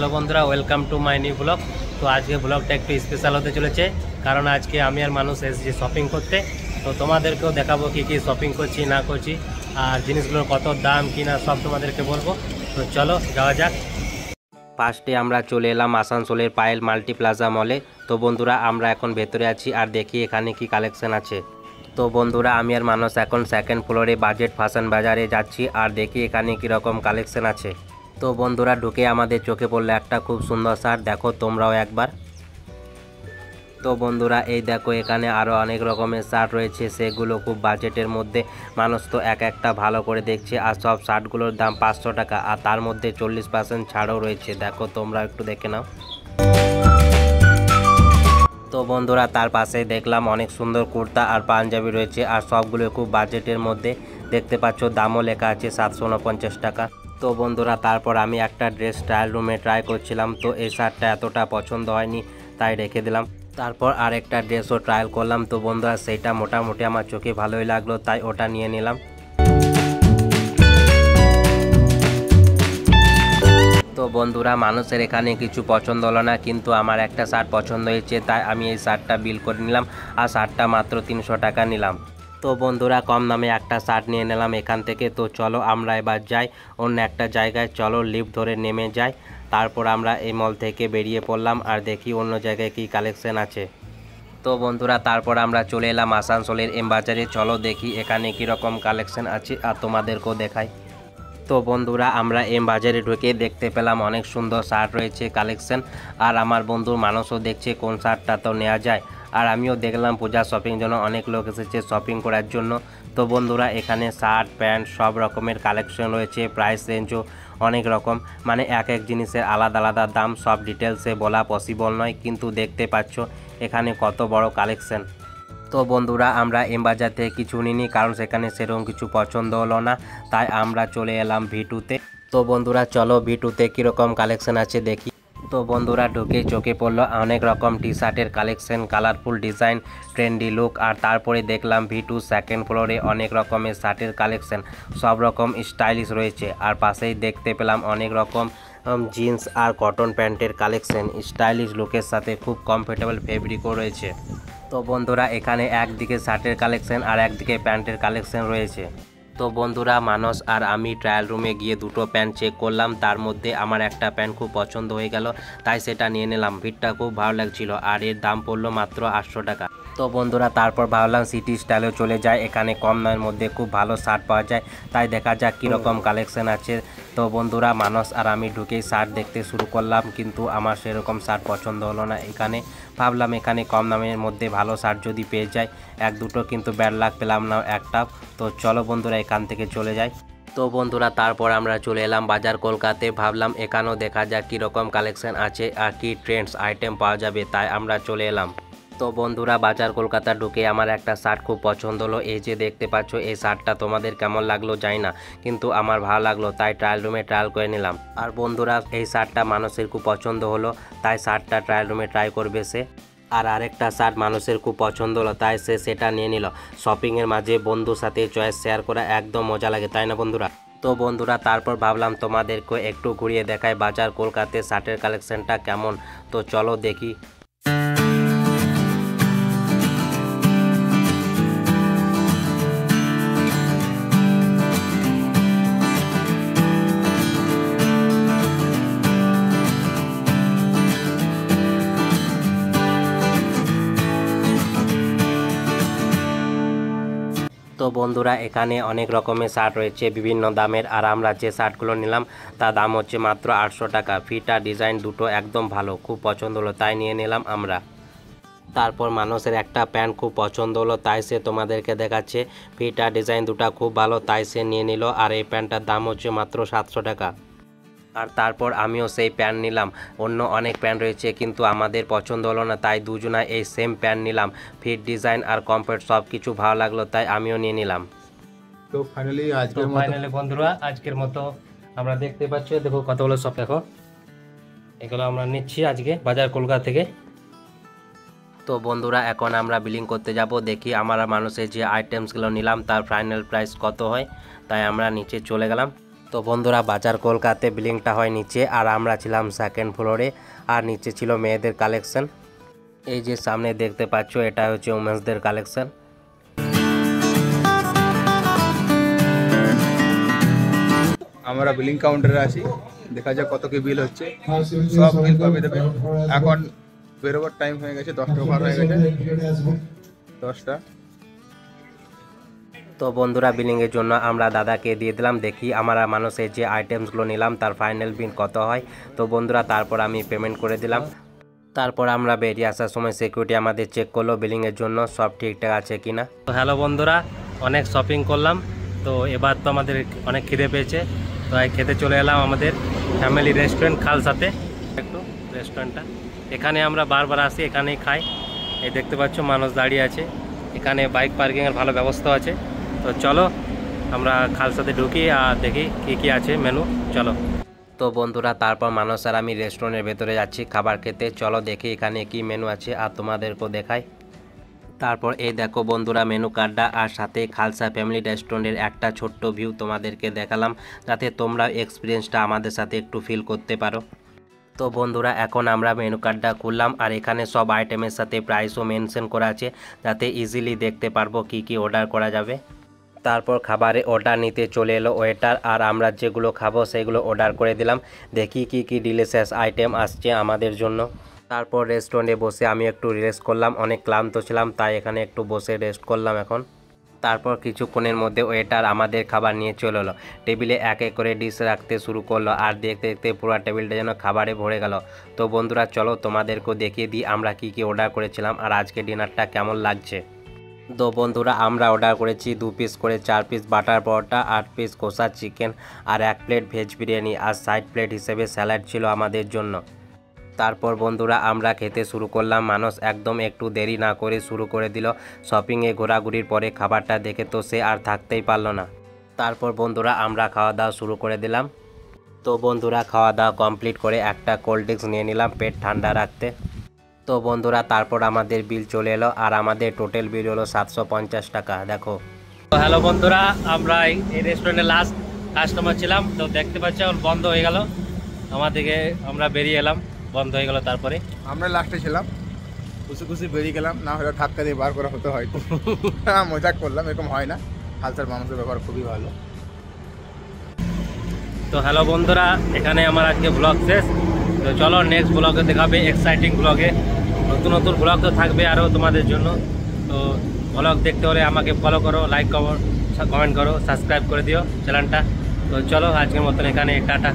Hello বন্ধুরা, welcome to my new blog. তো আজকে ব্লগটা একটু স্পেশাল হতে চলেছে, কারণ আজকে আমি আর মানুষ এসেছি শপিং করতে। তো তোমাদেরকেও দেখাবো কী কী শপিং করছি না করছি, আর জিনিসগুলোর কত দাম কিনা সব তোমাদেরকে বলবো। তো চলো যাওয়া যাক। ফার্স্টে আমরা চলে এলাম আসানসোলের পায়েল মাল্টি প্লাজা মলে। তো বন্ধুরা আমরা এখন ভেতরে আছি আর দেখি এখানে কি কালেকশন আছে। তো বন্ধুরা আমি আর মানুষ এখন সেকেন্ড ফ্লোরে বাজেট ফ্যাশন বাজারে যাচ্ছি আর দেখি এখানে কীরকম কালেকশন আছে। তো বন্ধুরা ঢুকে আমাদের চোখে পড়লো একটা খুব সুন্দর শার্ট, দেখো তোমরাও একবার। তো বন্ধুরা এই দেখো এখানে আরও অনেক রকমের শার্ট রয়েছে, সেগুলো খুব বাজেটের মধ্যে। মানুষ তো এক একটা ভালো করে দেখছে, আর সব শার্টগুলোর দাম 500 টাকা, আর তার মধ্যে 40% ছাড়ও রয়েছে। দেখো তোমরা একটু দেখে নাও। তো বন্ধুরা তার পাশে দেখলাম অনেক সুন্দর কুর্তা আর পাঞ্জাবি রয়েছে, আর সবগুলো খুব বাজেটের মধ্যে। দেখতে পাচ্ছ দামও লেখা আছে 749 টাকা। তো বন্ধুরা তারপর আমি একটা ড্রেস ট্রায়াল রুমে ট্রাই করছিলাম, তো এই শার্টটা এতটা পছন্দ হয়নি তাই রেখে দিলাম। তারপর আরেকটা ড্রেসও ট্রায়াল করলাম, তো বন্ধুরা সেইটা মোটামুটি আমার চোখে ভালোই লাগলো তাই ওটা নিয়ে নিলাম। তো বন্ধুরা মানুষের এখানে কিছু পছন্দ হলো না, কিন্তু আমার একটা শার্ট পছন্দ হয়েছে তাই আমি এই শার্টটা বিল করে নিলাম, আর শার্টটা মাত্র 300 টাকা নিলাম। তো বন্ধুরা কম দামে একটা শার্ট নিয়ে নিলাম এখান থেকে। তো চলো আমরা এবার যাই অন্য একটা জায়গায়, চলো লিফট ধরে নেমে যাই। তারপর আমরা এই মল থেকে বেরিয়ে পড়লাম আর দেখি অন্য জায়গায় কি কালেকশন আছে। তো বন্ধুরা তারপর আমরা চলে এলাম আসানসোলের এম বাজারে, চলো দেখি এখানে কীরকম কালেকশন আছে আর তোমাদেরকেও দেখাই। তো বন্ধুরা আমরা এম বাজারে ঢুকে দেখতে পেলাম অনেক সুন্দর শার্ট রয়েছে কালেকশন, আর আমার বন্ধুর মানুষও দেখছে কোন শার্টটা তো নেওয়া যায়। আর আমিও দেখলাম পূজা শপিং জন্য অনেক লোক এসেছে শপিং করার জন্য। তো বন্ধুরা এখানে শার্ট প্যান্ট সব রকমের কালেকশন রয়েছে, প্রাইস রেঞ্জও অনেক রকম, মানে এক এক জিনিসের আলাদা আলাদা দাম, সব ডিটেলসে বলা পসিবল নয়, কিন্তু দেখতে পাচ্ছ এখানে কত বড় কালেকশন। তো বন্ধুরা আমরা এম বাজার থেকে কিছু নিইনি, কারণ সেখানে সেরকম কিছু পছন্দ হলো না, তাই আমরা চলে এলাম ভিটুতে। তো বন্ধুরা চলো ভিটুতে কীরকম কালেকশন আছে দেখি। তো বন্ধুরা ঢুকে চোখে পড়লো অনেক রকম টি শার্টের collection, colourful design, trendy look. আর তারপরে দেখলাম ভিটু সেকেন্ড ফ্লোরে অনেক রকমের শার্টের কালেকশন, সব রকম স্টাইলিশ রয়েছে। আর পাশেই দেখতে পেলাম অনেক রকম জিন্স আর কটন প্যান্টের কালেকশন, স্টাইলিশ লুকের সাথে খুব কমফোর্টেবল ফেব্রিকও রয়েছে। তো বন্ধুরা এখানে একদিকে শার্টের কালেকশন আর একদিকে প্যান্টের কালেকশন রয়েছে। তো বন্ধুরা মানুষ আর আমি ট্রায়াল রুমে গিয়ে দুটো প্যান্ট চেক করলাম, তার মধ্যে আমার একটা প্যান্ট খুব পছন্দ হয়ে গেল তাই সেটা নিয়ে নিলাম। ফিটটা খুব ভালো লাগছিল আর এর দাম পড়লো মাত্র 800 টাকা। তো বন্ধুরা তারপর ভাবলাম সিটি স্টাইলেও চলে যায়, এখানে কম দামের মধ্যে খুব ভালো শার্ট পাওয়া যায়, তাই দেখা যাক কীরকম কালেকশন আছে। তো বন্ধুরা মানুষ আর আমি ঢুকেই শার্ট দেখতে শুরু করলাম, কিন্তু আমার সেরকম শার্ট পছন্দ হলো না এখানে। ভাবলাম এখানে কম দামের মধ্যে ভালো শার্ট যদি পেয়ে যায় এক দুটো, কিন্তু ব্যাড লাক পেলাম না একটা। তো চলো বন্ধুরা এখান থেকে চলে যাই। তো বন্ধুরা তারপর আমরা চলে এলাম বাজার কলকাতাতে, ভাবলাম এখানেও দেখা যাক কীরকম কালেকশন আছে আর কি ট্রেন্ডস আইটেম পাওয়া যাবে, তাই আমরা চলে এলাম। তো বন্ধুরা বাজার কলকাতা ঢুকে আমার একটা শার্ট খুব পছন্দ হলো, এই যে দেখতে পাচ্ছ এই শার্টটা তোমাদের কেমন লাগলো জানি না, কিন্তু আমার ভালো লাগলো তাই ট্রায়াল রুমে ট্রায়াল করে নিলাম। আর বন্ধুরা এই শার্টটা মানুষের খুব পছন্দ হলো তাই শার্টটা ট্রায়াল রুমে ট্রাই করবে সে। আর আরেকটা শার্ট মানুষের খুব পছন্দ হলো তাই সে সেটা নিয়ে নিল। শপিংয়ের মাঝে বন্ধুর সাথে চয়েস শেয়ার করা একদম মজা লাগে, তাই না বন্ধুরা? তো বন্ধুরা তারপর ভাবলাম তোমাদেরকে একটু ঘুরিয়ে দেখায় বাজার কলকাতায় শার্টের কালেকশনটা কেমন। তো চলো দেখি। তো বন্ধুরা এখানে অনেক রকমের শার্ট রয়েছে বিভিন্ন দামের, আর আমরা যে শার্টগুলো নিলাম তার দাম হচ্ছে মাত্র 800 টাকা। ফিট আর ডিজাইন দুটো একদম ভালো, খুব পছন্দ হলো তাই নিয়ে নিলাম আমরা। তারপর মানুষের একটা প্যান্ট খুব পছন্দ হলো তাই সে তোমাদেরকে দেখাচ্ছে, ফিট আর ডিজাইন দুটো খুব ভালো তাই সে নিয়ে নিল, আর এই প্যান্টটার দাম হচ্ছে মাত্র 700 টাকা। আর তারপর আমিও সেই প্যান্ট নিলাম। অন্য অনেক প্যান্ট রয়েছে কিন্তু আমাদের পছন্দ হলো না, তাই দুজনা এই সেম প্যান্ট নিলাম। ফিট ডিজাইন আর কমফর্ট সব কিছু ভালো লাগলো তাই আমিও নিয়ে নিলাম। তো ফাইনালি বন্ধুরা আজকের মতো আমরা দেখতে পাচ্ছ, দেখো কতগুলো সব, দেখো এগুলো আমরা নিচ্ছি আজকে বাজার কলকাতা থেকে। তো বন্ধুরা এখন আমরা বিলিং করতে যাব, দেখি আমরা মানুষের যে আইটেমসগুলো নিলাম তার ফাইনাল প্রাইস কত হয়, তাই আমরা নিচে চলে গেলাম। তো বন্ধুরা বাজার কলকাতাতে বিল্ডিংটা হয় নিচে, আর আমরা ছিলাম সেকেন্ড ফ্লোরে, আর নিচে ছিল মেয়েদের কালেকশন। এই যে সামনে দেখতে পাচ্ছ এটা হচ্ছে উমেন্সদের কালেকশন। আমরা বিলিং কাউন্টারে আছি, দেখা যাক কত কি বিল হচ্ছে। সব বিল কবে দেবে? এখন বেরোবার টাইম হয়ে গেছে, 10টা ওভার হয়ে গেছে, 10টা। তো বন্ধুরা বিলিংয়ের জন্য আমরা দাদাকে দিয়ে দিলাম, দেখি আমরা মানুষের যে আইটেমসগুলো নিলাম তার ফাইনাল বিল কত হয়। তো বন্ধুরা তারপর আমি পেমেন্ট করে দিলাম। তারপর আমরা বেরিয়ে আসার সময় সিকিউরিটি আমাদের চেক করলো বিলিংয়ের জন্য সব ঠিকঠাক আছে কিনা। তো হ্যালো বন্ধুরা, অনেক শপিং করলাম, তো এবার তো আমাদের অনেক খিদে পেয়েছে, তো খেতে চলে এলাম আমাদের ফ্যামিলি রেস্টুরেন্ট খালসাতে। একটু রেস্টুরেন্টটা এখানে আমরা বারবার আসি, এখানেই খাই। এই দেখতে পাচ্ছ মানুষ দাঁড়িয়ে আছে, এখানে বাইক পার্কিংয়ের ভালো ব্যবস্থা আছে। তো চলো আমরা খালসাতে ঢুকি আর দেখি কি কি আছে মেনু, চলো। তো বন্ধুরা তারপর মানুষ আর আমি রেস্টুরেন্টের ভেতরে যাচ্ছি খাবার খেতে। চলো দেখি এখানে কি মেনু আছে আর তোমাদেরকেও দেখাই। তারপর এই দেখো বন্ধুরা মেনু কার্ডটা, আর সাথে খালসা ফ্যামিলি রেস্টুরেন্টের একটা ছোট্ট ভিউ তোমাদেরকে দেখালাম, যাতে তোমরা এক্সপিরিয়েন্সটা আমাদের সাথে একটু ফিল করতে পারো। তো বন্ধুরা এখন আমরা মেনু কার্ডটা খুললাম, আর এখানে সব আইটেমের সাথে প্রাইসও মেনশন করা আছে, যাতে ইজিলি দেখতে পারবো কি কি অর্ডার করা যাবে। তারপর খাবারে অর্ডার নিতে চলে এলো ওয়েটার, আর আমরা যেগুলো খাবো সেগুলো অর্ডার করে দিলাম। দেখি কি কি ডিলিশিয়াস আইটেম আসছে আমাদের জন্য। তারপর রেস্টুরেন্টে বসে আমি একটু রেস্ট করলাম, অনেক ক্লান্ত ছিলাম, তাই এখানে একটু বসে রেস্ট করলাম এখন। তারপর কিছুক্ষণের মধ্যে ওয়েটার আমাদের খাবার নিয়ে চলে এলো, টেবিলে এক এক করে ডিশ রাখতে শুরু করলো, আর দেখতে দেখতে পুরো টেবিলটা যেন খাবারে ভরে গেল। তো বন্ধুরা চলো তোমাদেরকেও দেখিয়ে দিই আমরা কি কি অর্ডার করেছিলাম আর আজকে ডিনারটা কেমন লাগছে। তো বন্ধুরা আমরা অর্ডার করেছি 2 পিস করে 4 পিস বাটার পরোটা, 8 পিস কষা চিকেন, আর 1 প্লেট ভেজ বিরিয়ানি, আর সাইড প্লেট হিসেবে স্যালাড ছিল আমাদের জন্য। তারপর বন্ধুরা আমরা খেতে শুরু করলাম, মানুষ একদম একটু দেরি না করে শুরু করে দিল। শপিংয়ে ঘোরাঘুরির পরে খাবারটা দেখে তো সে আর থাকতেই পারলো না। তারপর বন্ধুরা আমরা খাওয়া দাওয়া শুরু করে দিলাম। তো বন্ধুরা খাওয়া দাওয়া কমপ্লিট করে একটা কোল্ড ড্রিঙ্কস নিয়ে নিলাম পেট ঠান্ডা রাখতে। তো বন্ধুরা তারপর আমাদের বিল চলে এলো, আর আমাদের টোটাল বিল হলো 750 টাকা। দেখো। তো হ্যালো বন্ধুরা, আমরা এই রেস্টুরেন্টে লাস্ট কাস্টমার ছিলাম, তো দেখতে পাচ্ছি এখন বন্ধ হয়ে গেল আমাদেরকে, আমরা বেরিয়ে এলাম, বন্ধ হয়ে গেল। তারপরে আমরা লাস্টে ছিলাম, খুশি খুশি বেরিয়ে গেলাম, না হলে ধাক্কা দিয়ে বার করা হতে হয়তো। মজাক করলাম, এরকম হয় না। খালসার মানুষের ব্যাপার খুবই ভালো। তো হ্যালো বন্ধুরা, এখানে আমার আজকে ব্লগ শেষ। তো চলো নেক্সট ব্লগে দেখাবে এক্সাইটিং ব্লগে, নতুন নতুন ব্লগ তো থাকবে আরও তোমাদের জন্য। তো ব্লগ দেখতে হলে আমাকে ফলো করো, লাইক করো, কমেন্ট করো, সাবস্ক্রাইব করে দিও চ্যানেলটা। তো চলো আজকের মতন এখানে টাটা।